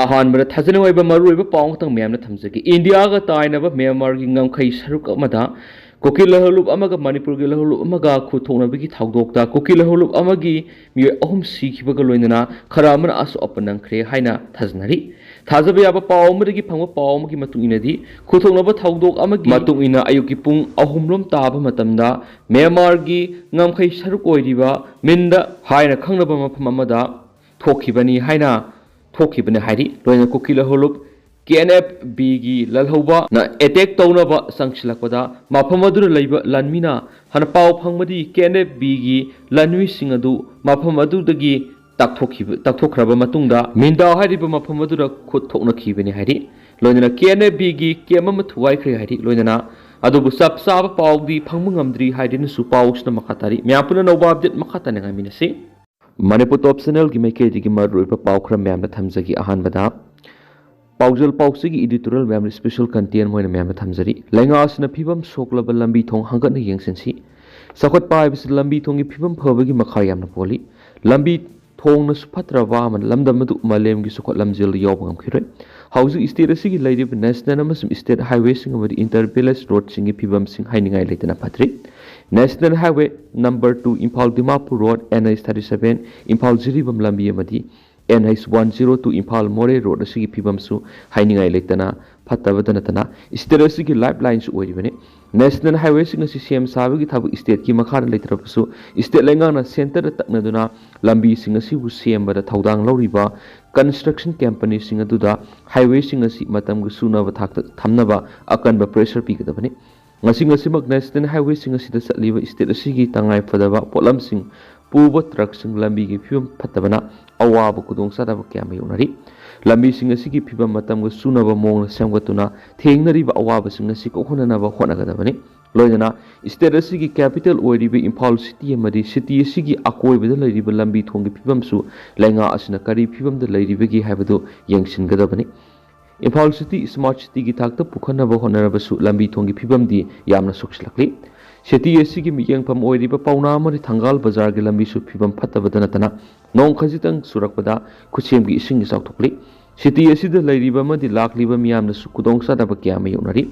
अहानबद थाजनवाइब मरुइब पाउ तंग ma'am थमजगी India का ताइनब म्यांमार की ngमखै सरुक अमदा कुकी लहलुब अमगा मणिपुर की लहलुब अमगा खुथोनबगी थाउदोकता कुकी लहलुब अमगी मिय अहुम सीखिबगा लोइनना खरा अमन आस अपनंखरे हाइना थाजनरी थाजब याब पाउ अमदगी फंग पाउ अमगी मतुंग इनदी खुथोनब थाउदोक अमगी मतुंग इना अयुकी पुंग अहुमलोम ताब मतमदा म्यांमार की ngमखै सरुक ओइरिबा मिंदा हाइना खंगनब मफम अमदा थोखिबनी हाइना थोखिबने हाइरी लोइना कुकी लहलुब KNFB की ललहौबा ना अटैक तौनबा संगसिलकपदा मफम अदुर लैब लनमीना हन पाउ फंगमदी KNFB की लनमी सिंग अदु मफम अदुदगी ताकथोखरबा मतुंगदा मिंदा हाइरिबा मफम अदुर खुद थोकनाखिबने हाइरी लोइना KNFB की केमम थुगाइखरे हाइरी लोइना अदुबु सब साब पाउदी फंगम ngमद्री हाइदिनसु पाउसना मखातारी म्यापुना नौबा अपडेट मखाताने गामिनसे मणिपुर टॉप चैनल की मेकेजी की मरुइबा पाउखरा म्यामना थमजगी अहानबदा पाउजल पाउसी की एडिटोरियल मैम स्पेशल कंटेंट मोइन मैम थमजरी लैंगासना फिबम सोकलब लंबी थोंग हंगन यंगसिनसी सखत पाइबस लंबी थोंगी फिबम फबगी मखा यामना पोली लंबी थोंगना सुफत्रबा मन लमदमदु मलेम की सुखत लमजेल यौबंगम खिरे हाउजिंग स्टेट असि की लैरिब नेशनल अमसुम स्टेट हाईवे सिंग अमदि इंटरपेलेस रोड सिंग की फिबम सिंग हाइनिंगाई लेतना फत्रि national highway number 2 Imphal Dimapur road NH37 Imphal Jiribam लंबी अमदि NH102 इम्फाल मोरे रोड असि की फिबमसु हाइनिंगाई लेतना फत्तबद नतना स्टेट असि की लाइफ लाइन्स ओइरिबने नेशनल हाईवे सिंग असि सेम साबगी थाब स्टेट की मखार लेत्रबसु स्टेट लेंगाना सेंटर तकनदुना लंबी सिंग असि बु सेमबद थौदांग लौरिबा कंस्ट्रक्शन कंपनी सिंग अदुदा हाईवे सिंग असि मतम गु सुनब थाक थमनबा अकनबा pressure पिगदबने ngasimak national highway sing asida satliba state asigi tangai fadaba polam sing puba truck sing lambi gi phim phatabana awaba kudong sadaba kyam yonari lambi sing asigi phibam matam ga sunaba mong samgatuna thengnari ba awaba sing asi ko honana ba honagadabani loinana state asigi capital oiribi imphal city amadi city asigi akoi bida lairiba lambi thongi phibam su lenga asina kari phibam da lairiba gi habadu yengsin gadabani Imphal city smart city की थाकता पुखनब होनरबसु लंबी थोंगी फिबमदी यामना सुक्सलकली city AC की मियंगफम ओइरिबा पौना मरि थंगाल बाजार के लंबी सु फिबम फत्तबद नतना नोंग खजितंग सुरकपदा खुसेम की इसिंग साउथोकली सिटी एसी द लैरिबा मदि लाखलिबा मियामना सु कुदोंग सादब क्याम योनरी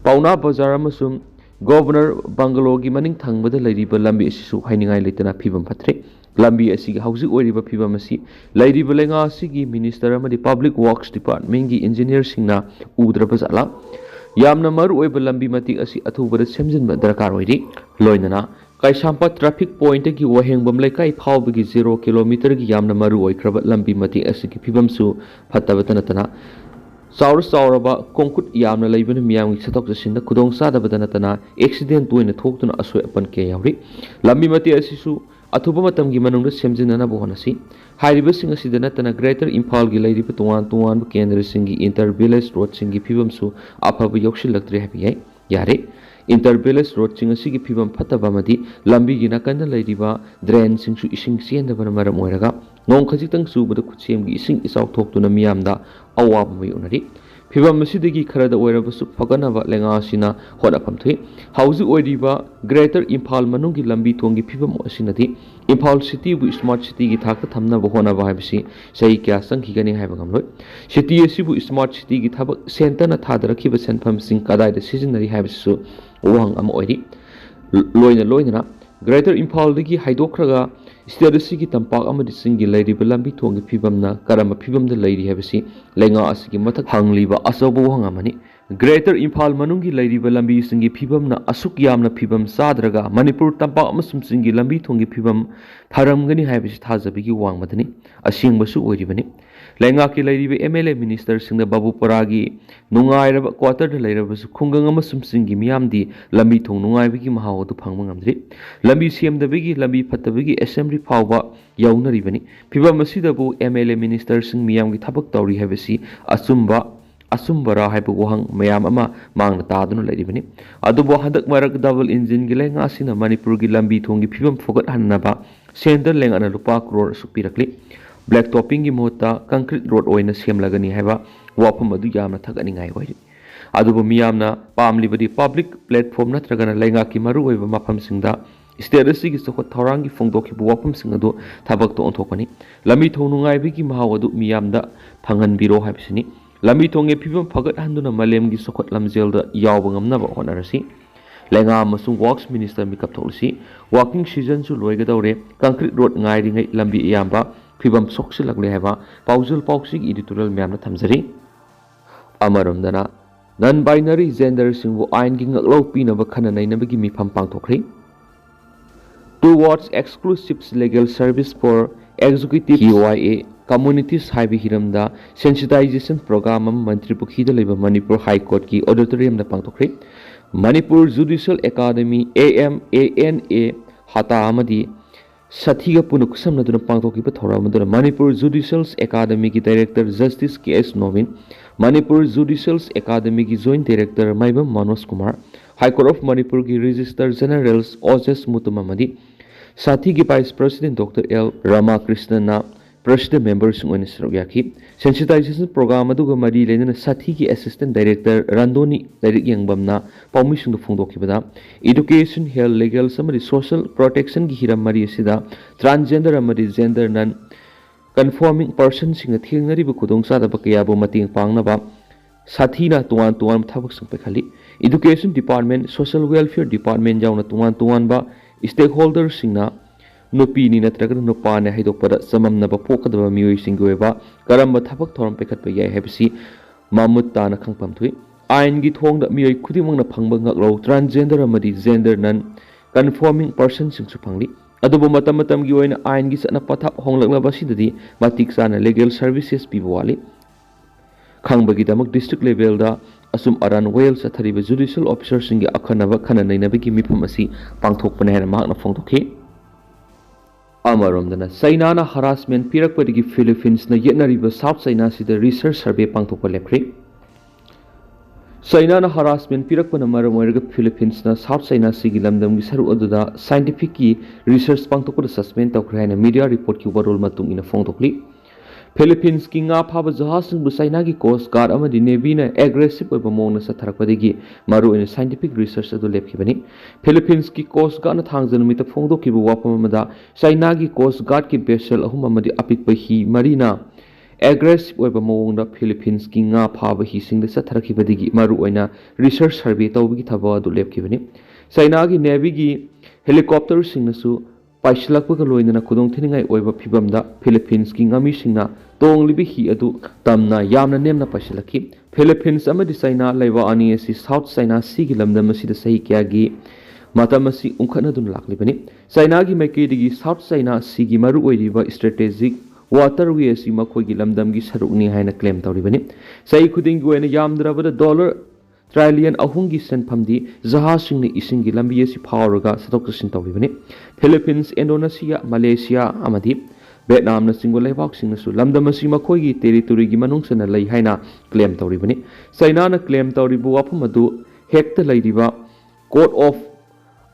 पौना बाजार अमसुम गवर्नर बंगलो की मनिंग थंगबद लैरिबा लंबी एसिसु हाइनिंगाई लेतना फिबम फत्रे लंबी असिगी हौजिक ओइरिबा फिबम असि लैरिबा लेंगा असिगी मिनिस्टर अमदि पब्लिक वर्क्स डिपार्टमेंट की इंजीनियर सिंगना उद्रबा जाला यामना मरु ओइबा लंबी मति असि अथुबद सेमजिनबा दरकार ओइरि लोइनना काइसांपा ट्रैफिक पॉइंट की वहेंगबम लेकाई फावबगी 0 किलोमीटर की यामना मरु ओइख्रबा लंबी मति असि फिबमसु फत्तबद नतना चाउर चाउरबा कोंकुट यामना लैबन मियामगी सतोक जसिन खुदोंग सादबद नतना एक्सीडेंट तोइना थोक्तुना असोय अपन के यावरि लंबी मति असिसु अथुब मतम की मनुंग सेमजिनना बोहनसी हाइरिब सिंग असिद नतना ग्रेटर इम्फाल की लैरिब तोवान तोवान केंद्र सिंग इंटर विलेज रोड सिंग की फिबमसु अफब यौसिलक्त्रे हाबि यारे इंटर विलेज रोड सिंग असिगी फिबम फत्तबा मदि लंबी की नकन लैरिबा ड्रेन सिंगसु इसिंग सेंदबन मरम ओइरगा नोंग खजितंग सुबद खुसेम की इसिंग इसाउ थोक्तुना मियामदा अवाब मयुनरी फिबम असिदगी खरद ओइरबसु फगनबा लेंगासिना होनफम थुइ हौजि ओइरिबा ग्रेटर इम्फाल मनुंगी लंबी थोंगी फिबम असिनदि इम्फाल सिटी बु स्मार्ट सिटी की थाक थमनबा होनबा हाइबसि सही क्या संखिगनि हाइबा गमलोय सिटी असिबु स्मार्ट सिटी की थबक सेंटरना थादरखिबा सेनफम सिंग कदाइदा सिजनरी हाइबसु वहंग अम ओइरि लोइना ग्रेटर इम्फाल दगी हाइदोखरगा स्टेट असिगी तंपाक अमदि सिंगी लैरिबा लंबी थोंगी फिबमना करम फिबमदा लैरि हाइबसि लेंगा असिगी मथक हांगलिबा असोबो वहंगामनि ग्रेटर इम्फाल मनुंगी लैरिबा लंबी सिंगी फिबमना असुक यामना फिबम साद्रगा मणिपुर तंपाक अमसुम सिंगी लंबी थोंगी फिबम फरमगनि हाइबसि थाजबगी वांगमदनि असिंगबसु ओइरिबनि लेंगा की लैरिबा MLA मिनिस्टर सिंग बाबूपरागी नुंगाइरबा क्वार्टर लैरबसु खुंगंग अमसुम सिंगी मियामदी लंबी थोंग नुंगाइबगी महावदु फंगमंगमद्रि लंबी सेमदबगी लंबी फत्तबगी असेंबली फावबा यौनरिबनि फिबम असिदबु MLA मिनिस्टर सिंग मियामगी थबक तौरी हाइबसि असुम्बरा हाइब वहंग मयाम अमा मांगना तादुना लैरिबनि अदुबो हंदक मरक डबल इंजिन की लेंगा असिना मणिपुर की लंबी थोंगी फिबम फोगत हन्नबा सेंटर लेंगाना रुपा करोड़ सुपिरकली ब्लैक टॉपिंग की मोहता कंक्रीट रोड ओइना सेमलगनी हाइबा वाफम अदु यामना थगनिंगाई ओइरि अदुबो मियामना पामलिबदि पब्लिक प्लेटफॉर्म नत्रगना लेंगा की मरु ओइबा मफम सिंगदा State asigi Sokhre thaurangi phongdokhiba wafamsing adu thabak to onthokpani lami thong nungaibigi mahau adu miyamda phanganbiro haibisini lami thonge phibam phagat handuna malemgi Sokhre lamjelda yawba ngamnaba honarasi lenga amasung works minister mikap tholsi working season su loigadawre concrete road ngairi ngai lambi iyamba phibam soksilakle haba paujul pauksig editorial myamna thamjari amaromdana non binary gender singbu ain gi ngaklo pinaba khana nainabagi mifam pangthokre towards exclusive legal service for executive KYA communities haibi hiramda sensitization program mantri pukhida leba Manipur High Court ki auditorium da pangthokre Manipur Judicial Academy AMANA hata amadi sathiga punuk samnaduna pangthokiba thoramaduna Manipur Judicial Academy ki director Justice KS Novin Manipur Judicial Academy ki joint director Maibam Manoj Kumar High Court of Manipur ki Registrar Generals Ojes Mutumamadi साथी की vice president doctor L Ramakrishnan ना president members ओइन सरग्याखी sensitisation programme अदुगा मरी लेना साथी की assistant director रंदोनी direct यंगबमना पाउमिशुंग फोंदोखिबदा एजुकेशन हेल्थ लीगल समरी सोशल प्रोटेक्शन की हिरम मरी सिदा ट्रांसजेंडर अमरी जेंडर नन कन्फर्मिंग पर्सन सिंग थेंगनरिबु खुदोंसादा बकयाबो मतिंग पांगनबा साथीना तुआन तुआन थबक संग पेखली education department social welfare department जाउना तुआन तुआन बा स्टेकहोल्डर सिंगना नुपीनी नत्रगन नुपाने हाइदोकपदा सममनबा पोकदबा मियोय सिंगोयबा करम थबक थोरम पेखतबा याय हेबसी मामुत ताना खंगपम थुई आइन गी थोंगदा मियोय खुदिमंगना फंगबा ngaklo ट्रांसजेंडर अमदी जेंडर नन कन्फर्मिंग पर्सन सिंगसु फंगली अदुबो मतम मतम गी ओइना आइन गी सना पथा होंगलगलबा सिददी मातिक साना लीगल सर्विसेस पिबवाली खंगबगी दमक डिस्ट्रिक्ट लेवल दा assume Aran well सथरिबा judicial officer सिंगे अखनबा खना नैनबगी मिफम असि पांगथोकपने हेना माकना फोंदोखि अमरोमदना चाइनाना हरासमेंट पिरकपदगी फिलिपींस ना येतनरिबा साउथ चाइना सिदा रिसर्च सर्वे पांगथोकपा लेख्रे चाइनाना हरासमेंट पिरकपना मरम ओइरगा फिलिपींस ना साउथ चाइना सिगी लमदमगी सरु अदुदा साइंटिफिक की रिसर्च पांगथोकपा सस्पेंड तौखरे हेना मीडिया रिपोर्ट की वरोल मतुंग इना फोंदोखली फिलिपींस की nga phaba jahasingbu China gi coast guard amadi navy na aggressive oiba mongna satharakpadagi maru in scientific research adu lepkhibani Philippines ki coast guard na thangjanumita phongdokibu wapam amada China gi coast guard ki vessel ahum amadi apikpa hi marina aggressive oiba mongna Philippines ki nga phaba hi singda satharakibadigi maru oina research survey tawbigi thaba adu lepkhibani China gi navy gi helicopter singnasu पाइसलकपगा लोइनना खुदों थिनिंगाई ओइबा फिबमदा Philippines की ngamisinga तोंगलिबि हि अदु तमना यामना नेमना पाइसलखि फिलिपींस अमदि चाइना लैबा अनि एसी साउथ चाइना सी गी लमदम मसिदा सही क्यागी मातमसी उंखनदुन लाखलिबनि चाइना गी मैकेदिगी साउथ चाइना सी गी मरु ओइरिबा स्ट्रेटेजिक वाटरवे एसी मखोगी लमदम गी सरुकनि हाइना क्लेम तौरिबनि सही खुदिंग गोयना यामद्रबदा डॉलर ट्राइलियन अहुंगी सेनफमदी जहासिंगनि इसिंगी लंबी एसी फावरगा सतोकसिन तौरिबनि फिलिपींस इंडोनेशिया मलेशिया अमदी वियतनाम न सिंगो लेबाकसिंगसु लमदमसी मखोगी टेरिटोरीगी मनुंगसना लई हाइना क्लेम तौरिबनि चाइना न क्लेम तौरिबु वाफम अदु हेक्ट लैरिबा court of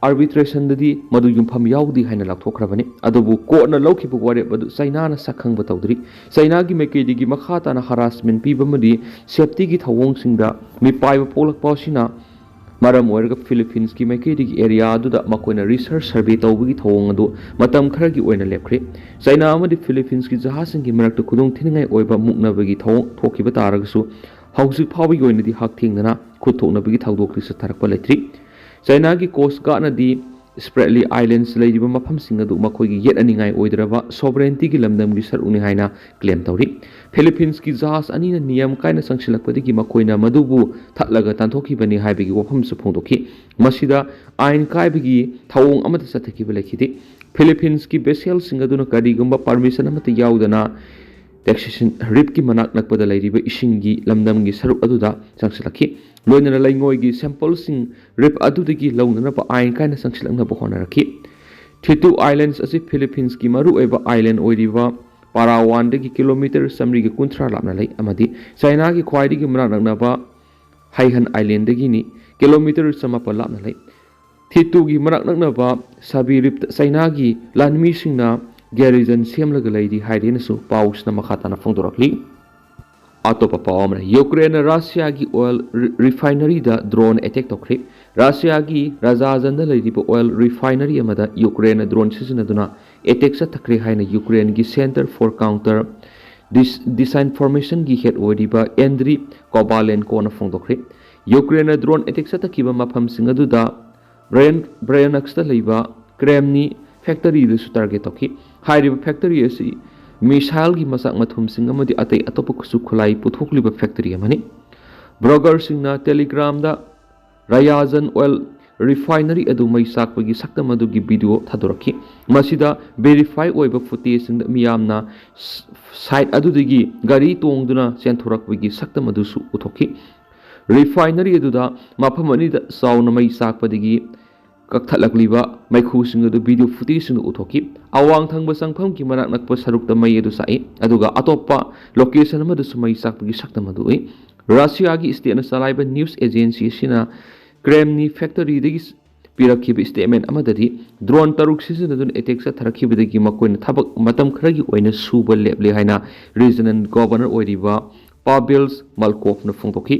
arbitration dadi madu yumpham yaudi haina lakthokrabani adubu court na lawkhibu ware badu China na sakhang batawdri China gi mekedi gi makha ta na harassment pi bamadi safety gi thawong singda mi paiba polak pasina maram oirga Philippines ki mekedi gi area adu da makoina research survey tawbugi thawong adu matam khara gi oina lepkhre China amadi Philippines ki jahasing gi marakta khudong thiningai oiba muknabagi thawong thokhiba taragasu hausik phawi oina di hak thingna khut thoknabagi thawdokri sa tharakpa letri China की coast guard नदी स्प्रेडली islands लेजिबा मफम सिंग अदु मखोगी yet अनिंगाई ओइद्रबा sovereignty की लमदम गी सरुनी हाइना claim तौरी Philippines की जहाज अनिना नियम कायना संगसिलकपदि की मखोइना मदुबु थटलगा तांथोखिबनि हाइबगी वफम सु फोंदोखि मसिदा आइन कायबगी थवोंग अमत सथखिबा लेखिदि फिलिपींस की बेसेल सिंग अदुना करिगुंबा परमिशन अमत याउदना टैक्सेशन रिप की मनाक नकपदा लैरिबा इसिंगी लमदम गी सरुक अदुदा संगसिलखि लोइनना लैंगोयगी सैंपल सिंग रिप अदुदगी लौनना आइन कायना संगसिलंगना बहोनरखि थितु आइलैंड्स असि फिलिपींस की मरु एबा आइलैंड ओइरिबा पारावान दगी किलोमीटर समरी गी कुंथ्रा लापना लै अमदी चाइना की ख्वाइदिगी मनाक नकनाबा हाइहन आइलैंड दगिनी किलोमीटर समापल लापना लै थितु गी मनाक नकनाबा साबि रिप चाइना की लानमी सिंगना गैरिजन सेमलग लैदि हाइरेनसु पाउसना मखाताना फोंदोरखली अतोप पावम यूक्रेन रशिया की ऑयल रिफाइनरी दा ड्रोन अटैक तौखरे ꯔꯁꯤꯌꯥꯒꯤ ꯔꯥꯖꯥꯖꯟꯗ ꯂꯩꯔꯤꯕ ꯑꯣꯏꯜ ꯔꯤꯐꯥꯏꯅꯔꯤ ꯑꯃꯗ ꯌꯨꯀ꯭ꯔꯦꯟꯅ ꯗ꯭ꯔꯣꯟ ꯁꯤꯖꯤꯟꯅꯗꯨꯅ ꯑꯦꯇꯦꯛ ꯆꯠꯊꯈ꯭ꯔꯦ ꯍꯥꯏꯅ ꯌꯨꯀ꯭ꯔꯦꯟꯒꯤ ꯁꯦꯟꯇꯔ ꯐꯣꯔ ꯀꯥꯎꯟꯇꯔ ꯗꯤꯁꯏꯟꯐꯣꯔꯃꯦꯁꯟꯒꯤ ꯍꯦꯗ ꯑꯣꯏꯔꯤꯕ ꯑꯦꯟꯗ꯭ꯔꯤ ꯀꯣꯕꯥꯂꯦꯟꯀꯣꯅ ꯐꯣꯡꯗꯣꯛꯈ꯭ꯔꯦ꯫ ꯌꯨꯀ꯭ꯔꯦꯟꯅ ꯗ꯭ꯔꯣꯟ ꯑꯦꯇꯦꯛ ꯆꯠꯊꯈꯤꯕ ꯃꯐꯝꯁꯤꯡ ꯑꯗꯨꯗ ꯕ꯭ꯔꯦꯌꯥꯅꯛꯁꯇ ꯂꯩꯕ ꯀ꯭ꯔꯦꯝꯅꯤ ꯐꯦꯛꯇꯔꯤꯗꯁꯨ ꯇꯥꯔꯒꯦꯠ ꯇꯧꯈꯤ꯫ ꯍꯥꯏꯔꯤꯕ ꯐꯦꯛꯇꯔꯤ ꯑꯁꯤ ꯃꯤꯁꯥꯏꯜꯒꯤ ꯃꯆꯥꯛ ꯃꯊꯨꯝꯁꯤꯡ ꯑꯃꯗꯤ ꯑꯇꯩ ꯑꯇꯣꯞꯄ ꯈꯨꯠꯁꯨ ꯈꯨꯠꯂꯥꯏ ꯄꯨꯊꯣꯛꯂꯤꯕ ꯐꯦꯛꯇꯔꯤ ꯑꯃꯅꯤ꯫ ꯕ꯭ꯂꯣꯒꯔꯁꯤꯡꯅ ꯇꯦꯂꯤꯒ꯭ꯔꯥꯝꯗ ꯔꯥꯌꯥꯖꯟ ꯑꯣꯏꯜ ꯔꯤꯐꯥꯏꯅꯔꯤ ꯑꯗꯨ ꯃꯩ ꯆꯥꯛꯄꯒꯤ ꯁꯛꯇꯝ ꯑꯗꯨꯒꯤ ꯚꯤꯗꯤꯑꯣ ꯊꯥꯗꯣꯔꯛꯈꯤ꯫ ꯃꯁꯤꯗ ꯚꯦꯔꯤꯐꯥꯏ ꯑꯣꯏꯕ ꯐꯨꯇꯦꯖꯁꯤꯡꯗ ꯃꯤꯌꯥꯝꯅ ꯁꯥꯏꯠ ꯑꯗꯨꯗꯒꯤ ꯒꯥꯔꯤ ꯇꯣꯡꯗꯨꯅ ꯆꯦꯟꯊꯣꯔꯛꯄꯒꯤ ꯁꯛꯇꯝ ꯑꯗꯨꯁꯨ ꯎꯠꯊꯣꯛꯈꯤ꯫ ꯔꯤꯐꯥꯏꯅꯔꯤ ꯑꯗꯨꯗ ꯃꯐꯝ ꯑꯅꯤꯗ ꯆꯥꯎꯅ ꯃꯩ ꯆꯥꯛꯄꯗꯒꯤ ꯀꯛꯊꯠꯂꯛꯂꯤꯕ ꯃꯩꯈꯨꯁꯤꯡ ꯑꯗꯨ ꯚꯤꯗꯤꯑꯣ ꯐꯨꯇꯦꯖꯁꯤꯡꯗ ꯎꯠꯊꯣꯛꯈꯤ꯫ ꯑꯋꯥꯡ ꯊꯪꯕ ꯆꯪꯐꯝꯒꯤ ꯃꯅꯥꯛ ꯅꯛꯄ ꯁꯔꯨꯛꯇ ꯃꯩ ꯑꯗꯨ ꯆꯥꯛꯏ, ꯑꯗꯨꯒ ꯑꯇꯣꯞꯄ ꯂꯣꯀꯦꯁꯟ ꯑꯃꯗꯁꯨ ꯃꯩ ꯆꯥꯛꯄꯒꯤ ꯁꯛꯇꯝ ꯑꯗꯨ ꯎꯏ꯫ ꯔꯁꯤꯌꯥꯒꯤ ꯏꯁꯇꯦꯠꯅ ꯆꯂꯥꯏꯕ ꯅ꯭ꯌꯨꯁ ꯑꯦꯖꯦꯟꯁꯤ ꯑꯁꯤꯅ ꯀ꯭ꯔꯦꯝꯅꯤ ꯐꯦꯛꯇꯔꯤꯗꯒꯤ ꯄꯤꯔꯛꯈꯤꯕ ꯁ꯭ꯇꯦꯠꯃꯦꯟꯠ ꯑꯃꯗꯗꯤ ꯗ꯭ꯔꯣꯟ 6 ꯁꯤꯖꯤꯟꯅꯗꯨꯅ ꯑꯦꯇꯦꯛ ꯆꯠꯊꯔꯛꯈꯤꯕꯗꯒꯤ ꯃꯈꯣꯏꯅ ꯊꯕꯛ ꯃꯇꯝ ꯈꯔꯒꯤ ꯑꯣꯏꯅ ꯁꯨꯕ ꯂꯦꯞꯂꯦ ꯍꯥꯏꯅ ꯔꯤꯖꯅꯦꯜ ꯒꯚꯔꯅꯔ ꯑꯣꯏꯔꯤꯕ ꯄꯥꯚꯦꯜ ꯃꯥꯜꯀꯣꯚꯅ ꯐꯣꯡꯗꯣꯛꯈꯤ꯫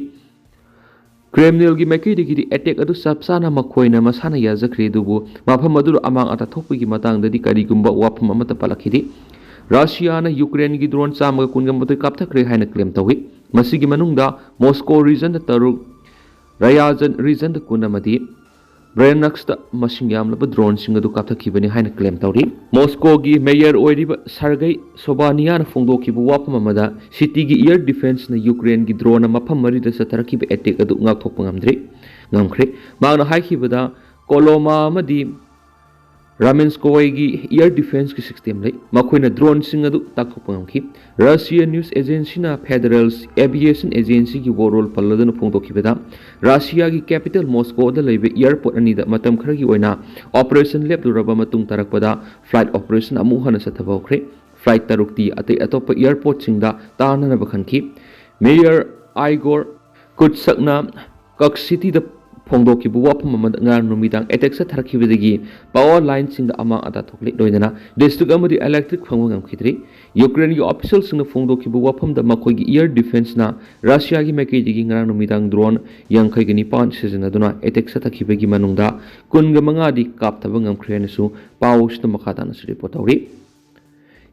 ꯀ꯭ꯔꯦꯝꯂꯤꯟꯒꯤ ꯃꯥꯏꯀꯩꯗꯒꯤꯗꯤ ꯑꯦꯇꯦꯛ ꯑꯗꯨ ꯆꯞ ꯆꯥꯅ ꯃꯈꯣꯏꯅ ꯃꯁꯥꯅ ꯌꯥꯖꯈ꯭ꯔꯦ, ꯑꯗꯨꯕꯨ ꯃꯐꯝ ꯑꯗꯨꯗ ꯑꯃꯥꯡ ꯑꯇꯥ ꯊꯣꯛꯄꯒꯤ ꯃꯇꯥꯡꯗꯗꯤ ꯀꯔꯤꯒꯨꯝꯕ ꯋꯥꯐꯝ ꯑꯃꯠꯇ ꯄꯜꯂꯛꯈꯤꯗꯦ꯫ ꯔꯁꯤꯌꯥꯅ ꯌꯨꯀ꯭ꯔꯦꯟꯒꯤ ꯗ꯭ꯔꯣꯟ 180 ꯀꯥꯞꯊꯈ꯭ꯔꯦ ꯍꯥꯏꯅ ꯀ꯭ꯂꯦꯝ ꯇꯧꯏ꯫ ꯃꯁꯤꯒꯤ ꯃꯅꯨꯡꯗ ꯃꯣꯁꯀꯣ ꯔꯤꯖꯟꯗ 3, ꯔꯥꯌꯥꯖꯟ ꯔꯤꯖꯟꯗ 10 ꯑꯃꯗꯤ ꯕ꯭ꯔꯦꯌꯥꯅꯛꯁꯇ ꯃꯁꯤꯡ ꯌꯥꯝꯂꯕ ꯗ꯭ꯔꯣꯟꯁꯤꯡ ꯑꯗꯨ ꯀꯥꯞꯊꯈꯤꯕꯅꯤ ꯍꯥꯏꯅ ꯀ꯭ꯂꯦꯝ ꯇꯧꯔꯤ꯫ ꯃꯣꯁꯀꯣꯒꯤ ꯃꯦꯌꯔ ꯑꯣꯏꯔꯤꯕ ꯁꯔꯒꯩ ꯁꯣꯕꯥꯅꯤꯌꯥꯅ ꯐꯣꯡꯗꯣꯛꯈꯤꯕ ꯋꯥꯐꯝ ꯑꯃꯗ ꯁꯤꯇꯤꯒꯤ ꯏꯌꯔ ꯗꯤꯐꯦꯟꯁꯅ ꯌꯨꯀ꯭ꯔꯦꯟꯒꯤ ꯗ꯭ꯔꯣꯟꯅ ꯃꯐꯝ 4ꯗ ꯆꯠꯊꯔꯛꯈꯤꯕ ꯑꯦꯇꯦꯛ ꯑꯗꯨ ꯉꯥꯛꯊꯣꯛꯄ ꯉꯝꯈ꯭ꯔꯦ꯫ ꯃꯍꯥꯛꯅ ꯍꯥꯏꯈꯤꯕꯗ ꯀꯣꯂꯣꯃꯥ ꯑꯃꯗꯤ ꯔꯥꯃꯦꯟꯁ꯭ꯀꯣꯋꯥꯏꯒꯤ ꯏꯌꯔ ꯗꯤꯐꯦꯟꯁꯀꯤ ꯁꯤꯁꯇꯦꯝ ꯂꯩ, ꯃꯈꯣꯏꯅ ꯗ꯭ꯔꯣꯟꯁꯤꯡ ꯑꯗꯨ ꯇꯥꯛꯊꯣꯛꯄ ꯉꯝꯈꯤ꯫ ꯔꯁꯤꯌꯥ ꯅ꯭ꯌꯨꯁ ꯑꯦꯖꯦꯟꯁꯤꯅ ꯐꯦꯗꯔꯦꯜ ꯑꯦꯚꯤꯌꯦꯁꯟ ꯑꯦꯖꯦꯟꯁꯤꯒꯤ ꯋꯥꯔꯣꯜ ꯄꯜꯂꯗꯨꯅ ꯐꯣꯡꯗꯣꯛꯈꯤꯕꯗ ꯔꯁꯤꯌꯥꯒꯤ ꯀꯦꯄꯤꯇꯦꯜ ꯃꯣꯁꯀꯣꯗ ꯂꯩꯕ ꯏꯌꯔꯄꯣꯔꯠ ꯑꯅꯤꯗ ꯃꯇꯝ ꯈꯔꯒꯤ ꯑꯣꯏꯅ ꯑꯣꯄꯔꯦꯁꯟ ꯂꯦꯞꯂꯨꯔꯕ ꯃꯇꯨꯡ ꯇꯥꯔꯛꯄꯗ ꯐ꯭ꯂꯥꯏꯠ ꯑꯣꯄꯔꯦꯁꯟ ꯑꯃꯨꯛ ꯍꯟꯅ ꯆꯠꯊꯕ ꯍꯧꯈ꯭ꯔꯦ꯫ ꯐ꯭ꯂꯥꯏꯠ 6ꯇꯤ ꯑꯇꯩ ꯑꯇꯣꯞꯄ ꯏꯌꯔꯄꯣꯔꯠꯁꯤꯡꯗ ꯇꯥꯟꯅꯅꯕ ꯈꯟꯈꯤ꯫ ꯃꯦꯌꯔ ꯑꯥꯏꯒꯣꯔ ꯀꯨꯠꯁꯛꯅ ꯀꯛ ꯁꯤꯇꯤꯗ ꯐꯣꯡꯗꯣꯛꯈꯤꯕ ꯋꯥꯐꯝ ꯑꯃꯗ ꯉꯔꯥꯡ ꯅꯨꯃꯤꯗꯥꯡ ꯑꯦꯇꯦꯛ ꯆꯠꯊꯔꯛꯈꯤꯕꯗꯒꯤ ꯄꯥꯋꯔ ꯂꯥꯏꯟꯁꯤꯡꯗ ꯑꯃꯥꯡ ꯑꯇꯥ ꯊꯣꯛꯂꯤ, ꯂꯣꯏꯅꯅ ꯗꯤꯁꯇ꯭ꯔꯤꯛ ꯑꯃꯗꯤ ꯏꯂꯦꯛꯇ꯭ꯔꯤꯛ ꯐꯪꯕ ꯉꯝꯈꯤꯗ꯭ꯔꯤ꯫ ꯌꯨꯀ꯭ꯔꯦꯟꯒꯤ ꯑꯣꯐꯤꯁꯤꯌꯦꯜꯁꯤꯡꯅ ꯐꯣꯡꯗꯣꯛꯈꯤꯕ ꯋꯥꯐꯝꯗ ꯃꯈꯣꯏꯒꯤ ꯏꯌꯔ ꯗꯤꯐꯦꯟꯁꯅ ꯔꯁꯤꯌꯥꯒꯤ ꯃꯥꯏꯀꯩꯗꯒꯤꯉꯔꯥꯡ ꯅꯨꯃꯤꯗꯥꯡ ꯗ꯭ꯔꯣꯟ 59 ꯁꯤꯖꯤꯟꯅꯗꯨꯅ ꯑꯦꯇꯦꯛ ꯆꯠꯊꯈꯤꯕꯒꯤ ꯃꯅꯨꯡꯗ 15ꯗꯤ ꯀꯥꯞꯊꯕ ꯉꯝꯈ꯭ꯔꯦ ꯍꯥꯏꯅꯁꯨ ꯄꯥꯎ ꯑꯁꯤꯗ ꯃꯈꯥ ꯇꯥꯅꯁꯨ ꯔꯤꯄꯣꯔꯠ ꯇꯧꯔꯤ꯫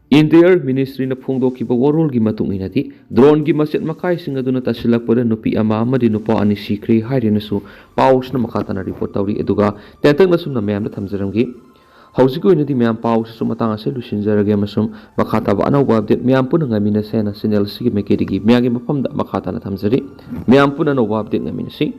ꯏꯟꯇꯤꯌꯔ ꯃꯤꯅꯤꯁꯇ꯭ꯔꯤꯅ ꯐꯣꯡꯗꯣꯛꯈꯤꯕ ꯋꯥꯔꯣꯜꯒꯤ ꯃꯇꯨꯡ ꯏꯟꯅꯗꯤ ꯗ꯭ꯔꯣꯟꯒꯤ ꯃꯆꯦꯠ ꯃꯀꯥꯏꯁꯤꯡ ꯑꯗꯨꯅ ꯇꯥꯁꯤꯜꯂꯛꯄꯗ ꯅꯨꯄꯤ ꯑꯃ ꯑꯃꯗꯤ ꯅꯨꯄꯥ 2 ꯁꯤꯈ꯭ꯔꯦ ꯍꯥꯏꯔꯦꯅꯁꯨ ꯄꯥꯎ ꯑꯁꯤꯅ ꯃꯈꯥ ꯇꯥꯅ ꯔꯤꯄꯣꯔꯠ ꯇꯧꯔꯤ꯫ ꯑꯗꯨꯒ ꯇꯦꯟꯇꯛꯅ ꯁꯨꯝꯅ ꯃꯌꯥꯝꯗ ꯊꯝꯖꯔꯝꯈꯤ꯫ ꯍꯧꯖꯤꯛꯀꯤ ꯑꯣꯏꯅꯗꯤ ꯃꯌꯥꯝ ꯄꯥꯎ ꯑꯁꯤꯁꯨ ꯃꯇꯥꯡ ꯑꯁꯤ ꯂꯣꯏꯁꯤꯟꯖꯔꯒꯦ ꯑꯃꯁꯨꯡ ꯃꯈꯥ ꯇꯥꯕ ꯑꯅꯧꯕ ꯑꯞꯗꯦꯠ ꯃꯌꯥꯝ ꯄꯨꯟꯅ ꯉꯥꯏꯃꯤꯟꯅꯁꯦꯅ ꯆꯦꯅꯦꯜ ꯑꯁꯤꯒꯤ ꯃꯥꯏꯀꯩꯗꯒꯤ ꯃꯌꯥꯝꯒꯤ ꯃꯐꯝꯗ ꯃꯈꯥ ꯇꯥꯅ ꯊꯝꯖꯔꯤ꯫ ꯃꯌꯥꯝ ꯄꯨꯟꯅ ꯑꯅꯧꯕ ꯑꯞꯗꯦꯠ ꯉꯥꯏꯃꯤꯟꯅꯁꯤ꯫